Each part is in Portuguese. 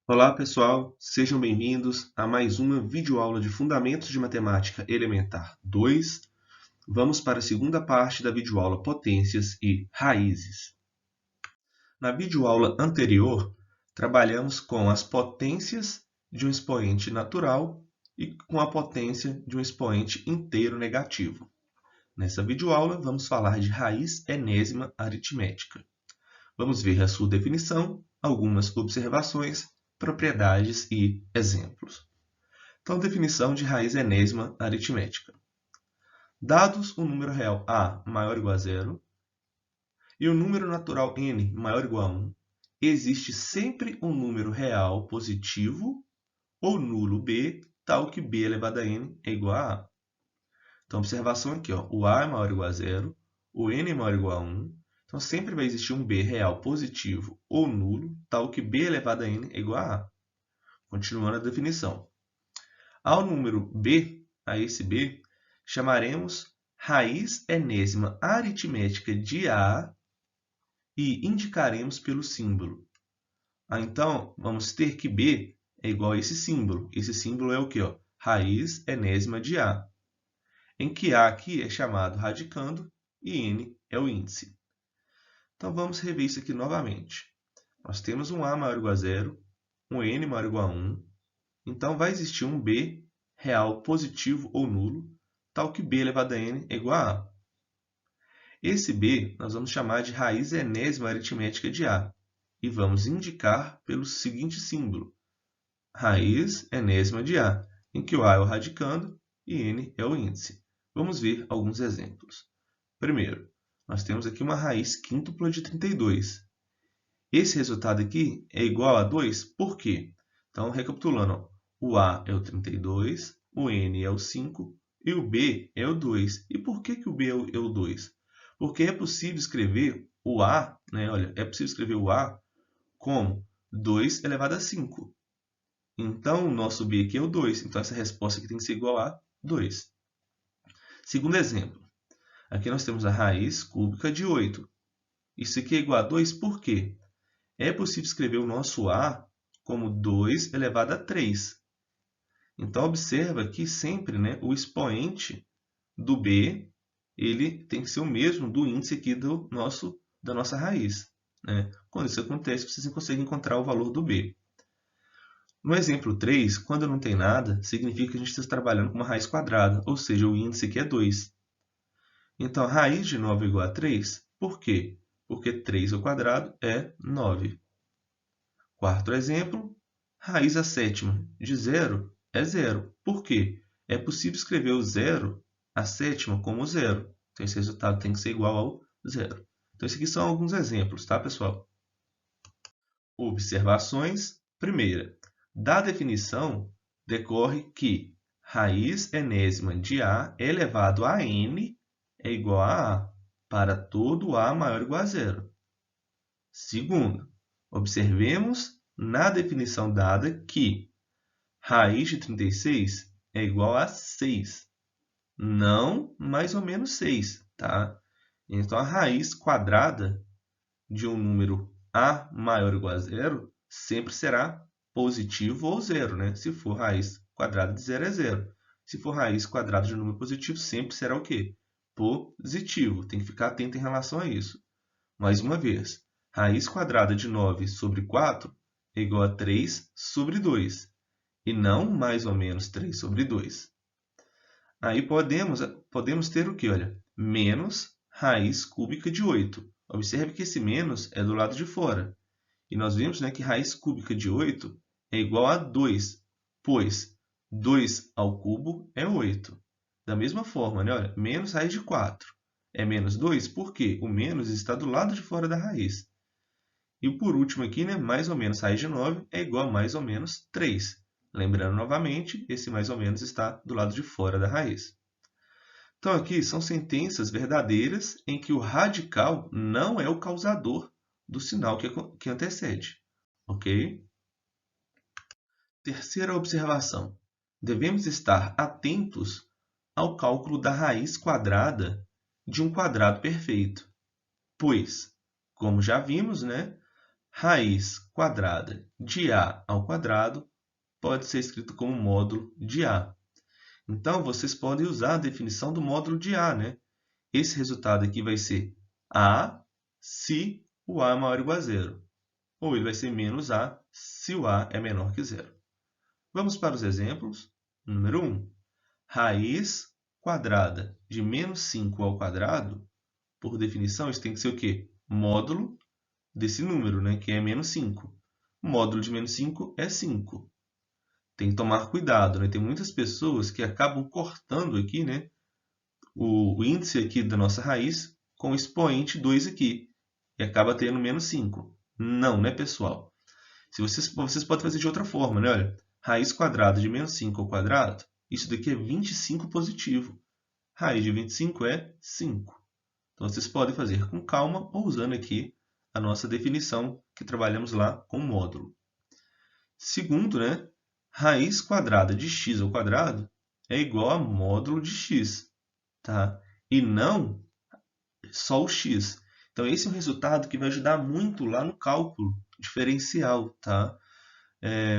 Olá, pessoal, sejam bem-vindos a mais uma videoaula de Fundamentos de Matemática Elementar 2. Vamos para a segunda parte da videoaula Potências e Raízes. Na videoaula anterior, trabalhamos com as potências de um expoente natural e com a potência de um expoente inteiro negativo. Nessa videoaula, vamos falar de raiz enésima aritmética. Vamos ver a sua definição, algumas observações, propriedades e exemplos. Então, definição de raiz enésima aritmética. Dados o número real a maior ou igual a zero e o número natural n maior ou igual a 1, existe sempre um número real positivo ou nulo b, tal que b elevado a n é igual a a. Então, observação aqui, ó, o a é maior ou igual a zero, o n é maior ou igual a 1, então sempre vai existir um b real positivo ou nulo, tal que b elevado a n é igual a a. Continuando a definição. Ao número b, a esse b, chamaremos raiz enésima aritmética de a e indicaremos pelo símbolo. Então, vamos ter que b é igual a esse símbolo. Esse símbolo é o quê? Raiz enésima de a, em que a aqui é chamado radicando e n é o índice. Então, vamos rever isso aqui novamente. Nós temos um a maior ou igual a zero, um n maior ou igual a 1, então vai existir um b real positivo ou nulo, tal que b elevado a n é igual a a. Esse b nós vamos chamar de raiz enésima aritmética de a e vamos indicar pelo seguinte símbolo, raiz enésima de a, em que o a é o radicando e n é o índice. Vamos ver alguns exemplos. Primeiro, nós temos aqui uma raiz quíntupla de 32. Esse resultado aqui é igual a 2, por quê? Então, recapitulando, o a é o 32, o n é o 5 e o b é o 2. E por que o b é o 2? Porque é possível escrever o a, olha, é possível escrever o a como 2 elevado a 5. Então, o nosso b aqui é o 2. Então, essa resposta aqui tem que ser igual a 2. Segundo exemplo, aqui nós temos a raiz cúbica de 8. Isso aqui é igual a 2 por quê? É possível escrever o nosso a como 2 elevado a 3. Então, observa que sempre o expoente do b ele tem que ser o mesmo do índice aqui da nossa raiz. Quando isso acontece, você consegue encontrar o valor do b. No exemplo 3, quando não tem nada, significa que a gente está trabalhando com uma raiz quadrada, ou seja, o índice aqui é 2. Então, a raiz de 9 é igual a 3. Por quê? Porque 3 ao quadrado é 9. Quarto exemplo, raiz a sétima de 0 é 0. Por quê? É possível escrever o 0, a sétima, como 0. Então, esse resultado tem que ser igual ao 0. Então, esses aqui são alguns exemplos, tá, pessoal? Observações. Primeira, da definição decorre que raiz enésima de a elevado a n é igual a a para todo a maior ou igual a 0. Segundo, observemos na definição dada que raiz de 36 é igual a 6, não mais ou menos 6, tá? Então, a raiz quadrada de um número a maior ou igual a 0 sempre será positivo ou 0, Se for raiz quadrada de 0 é 0. Se for raiz quadrada de um número positivo, sempre será o quê? Positivo. Tem que ficar atento em relação a isso. Mais uma vez, raiz quadrada de 9 sobre 4 é igual a 3 sobre 2, e não mais ou menos 3 sobre 2. Aí podemos ter o quê? Olha, menos raiz cúbica de 8. Observe que esse menos é do lado de fora. E nós vimos que raiz cúbica de 8 é igual a 2, pois 2 ao cubo é 8. Da mesma forma, olha, menos raiz de 4 é menos 2, porque o menos está do lado de fora da raiz. E por último aqui, mais ou menos raiz de 9 é igual a mais ou menos 3. Lembrando novamente, esse mais ou menos está do lado de fora da raiz. Então, aqui são sentenças verdadeiras em que o radical não é o causador do sinal que antecede. Ok? Terceira observação. Devemos estar atentos ao cálculo da raiz quadrada de um quadrado perfeito, pois, como já vimos, raiz quadrada de a ao quadrado pode ser escrito como módulo de a. Então, vocês podem usar a definição do módulo de a, né? Esse resultado aqui vai ser a se o a é maior ou igual a zero. Ou ele vai ser menos a se o a é menor que zero. Vamos para os exemplos. Número 1. Raiz quadrada de menos 5 ao quadrado, por definição, isso tem que ser o quê? Módulo desse número, né? Que é menos 5. O módulo de menos 5 é 5. Tem que tomar cuidado, né? Tem muitas pessoas que acabam cortando aqui, né? O índice aqui da nossa raiz com o expoente 2 aqui. E acaba tendo menos 5. Não, né, pessoal? Vocês podem fazer de outra forma, né? Olha, raiz quadrada de menos 5 ao quadrado, isso daqui é 25 positivo. Raiz de 25 é 5. Então, vocês podem fazer com calma ou usando aqui a nossa definição que trabalhamos lá com módulo. Segundo, né? Raiz quadrada de x ao quadrado é igual a módulo de x, tá? E não só o x. Então, esse é um resultado que vai ajudar muito lá no cálculo diferencial, tá?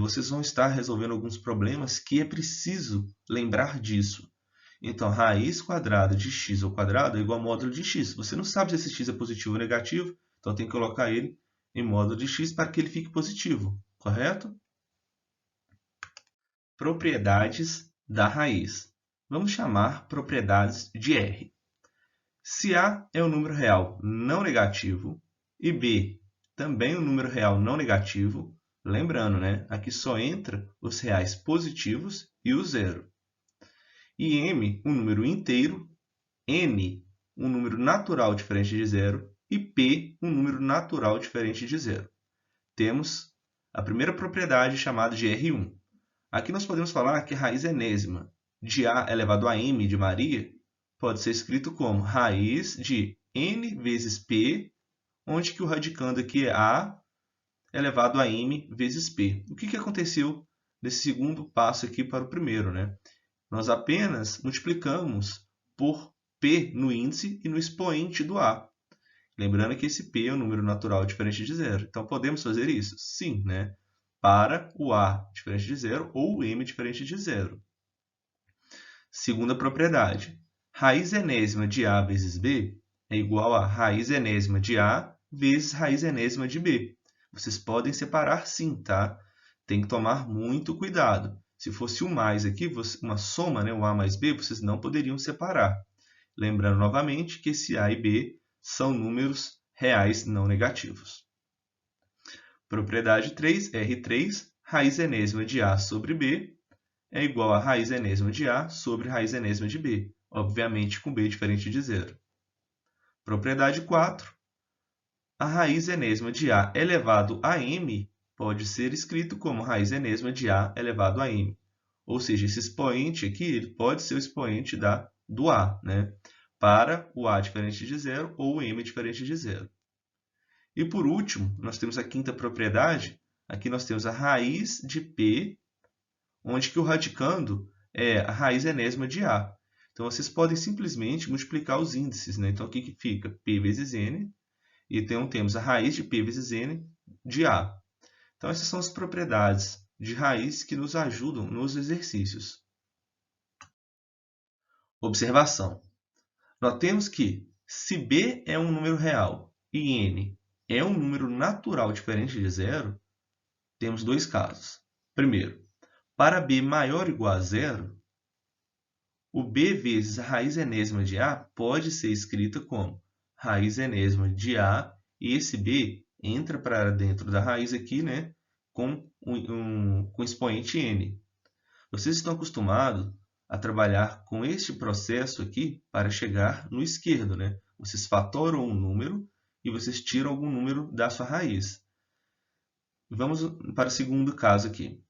Vocês vão estar resolvendo alguns problemas que é preciso lembrar disso. Então, raiz quadrada de x ao quadrado é igual a módulo de x. Você não sabe se esse x é positivo ou negativo, então tem que colocar ele em módulo de x para que ele fique positivo, correto? Propriedades da raiz. Vamos chamar propriedades de R. Se A é um número real não negativo e B também um número real não negativo, lembrando, né? Aqui só entra os reais positivos e o zero. E M, um número inteiro, N, um número natural diferente de zero, e P, um número natural diferente de zero. Temos a primeira propriedade chamada de R1. Aqui nós podemos falar que a raiz enésima de A elevado a M de Maria pode ser escrito como raiz de N vezes P, onde que o radicando aqui é A elevado a M vezes P. O que aconteceu nesse segundo passo aqui para o primeiro, né? Nós apenas multiplicamos por P no índice e no expoente do A. Lembrando que esse P é um número natural diferente de zero. Então, podemos fazer isso? Sim, né? Para o A diferente de zero ou o M diferente de zero. Segunda propriedade. Raiz enésima de A vezes B é igual a raiz enésima de A vezes raiz enésima de B. Vocês podem separar sim, tá? Tem que tomar muito cuidado. Se fosse o mais aqui, uma soma, né, o A mais B, vocês não poderiam separar. Lembrando novamente que esse A e B são números reais não negativos. Propriedade 3, R3, raiz enésima de A sobre B é igual a raiz enésima de A sobre raiz enésima de B, obviamente com B diferente de zero. Propriedade 4, a raiz enésima de A elevado a M pode ser escrito como raiz enésima de A elevado a M. Ou seja, esse expoente aqui ele pode ser o expoente do A, né? Para o A diferente de zero ou o M diferente de zero. E por último, nós temos a quinta propriedade. Aqui nós temos a raiz de P, onde que o radicando é a raiz enésima de A. Então, vocês podem simplesmente multiplicar os índices, né? Então, aqui que fica P vezes N, e então temos a raiz de P vezes N de A. Então, essas são as propriedades de raiz que nos ajudam nos exercícios. Observação. Notemos que, se B é um número real e N é um número natural diferente de zero, temos dois casos. Primeiro, para B maior ou igual a zero, o B vezes a raiz enésima de A pode ser escrita como raiz enésima de A, e esse B entra para dentro da raiz aqui, né, com expoente N. Vocês estão acostumados a trabalhar com este processo aqui para chegar no esquerdo, né? Vocês fatoram um número e vocês tiram algum número da sua raiz. Vamos para o segundo caso aqui.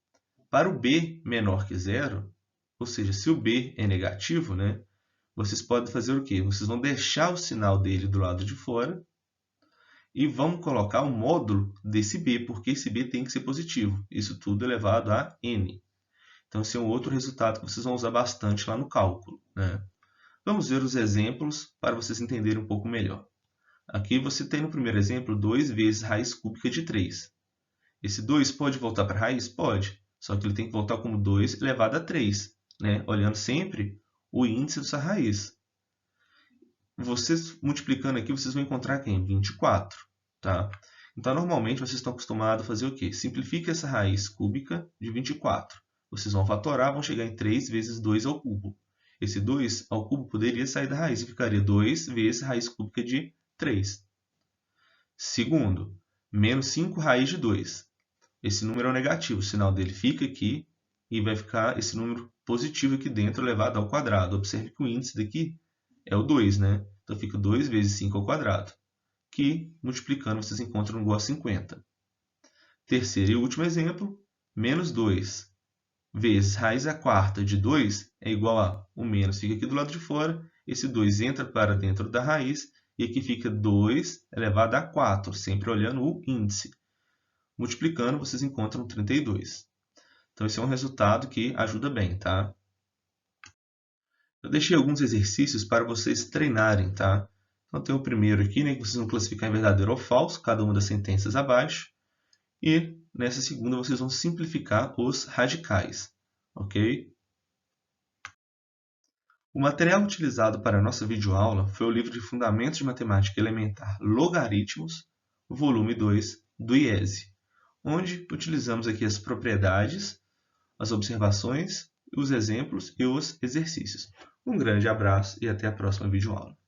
Para o B menor que zero, ou seja, se o B é negativo, né, vocês podem fazer o quê? Vocês vão deixar o sinal dele do lado de fora e vão colocar o módulo desse B, porque esse B tem que ser positivo. Isso tudo elevado a N. Então, esse é um outro resultado que vocês vão usar bastante lá no cálculo, né? Vamos ver os exemplos para vocês entenderem um pouco melhor. Aqui você tem no primeiro exemplo 2 vezes raiz cúbica de 3. Esse 2 pode voltar para a raiz? Pode. Só que ele tem que voltar como 2 elevado a 3, né? Olhando sempre o índice dessa raiz. Vocês multiplicando aqui, vocês vão encontrar quem? 24. Tá? Então, normalmente, vocês estão acostumados a fazer o quê? Simplifique essa raiz cúbica de 24. Vocês vão fatorar, vão chegar em 3 vezes 2 ao cubo. Esse 2 ao cubo poderia sair da raiz e ficaria 2 vezes raiz cúbica de 3. Segundo, menos 5 raiz de 2. Esse número é o negativo, o sinal dele fica aqui e vai ficar esse número positivo aqui dentro elevado ao quadrado. Observe que o índice daqui é o 2, né? Então fica 2 vezes 5 ao quadrado, que multiplicando vocês encontram igual a 50. Terceiro e último exemplo, menos 2 vezes raiz à quarta de 2 é igual a, o menos fica aqui do lado de fora, esse 2 entra para dentro da raiz, e aqui fica 2 elevado a 4, sempre olhando o índice. Multiplicando, vocês encontram 32. Então, esse é um resultado que ajuda bem, tá? Eu deixei alguns exercícios para vocês treinarem, tá? Então, tem o primeiro aqui, né, que vocês vão classificar em verdadeiro ou falso, cada uma das sentenças abaixo. E, nessa segunda, vocês vão simplificar os radicais, ok? O material utilizado para a nossa videoaula foi o livro de Fundamentos de Matemática Elementar Logaritmos, volume 2, do IESE, onde utilizamos aqui as propriedades, as observações, os exemplos e os exercícios. Um grande abraço e até a próxima videoaula.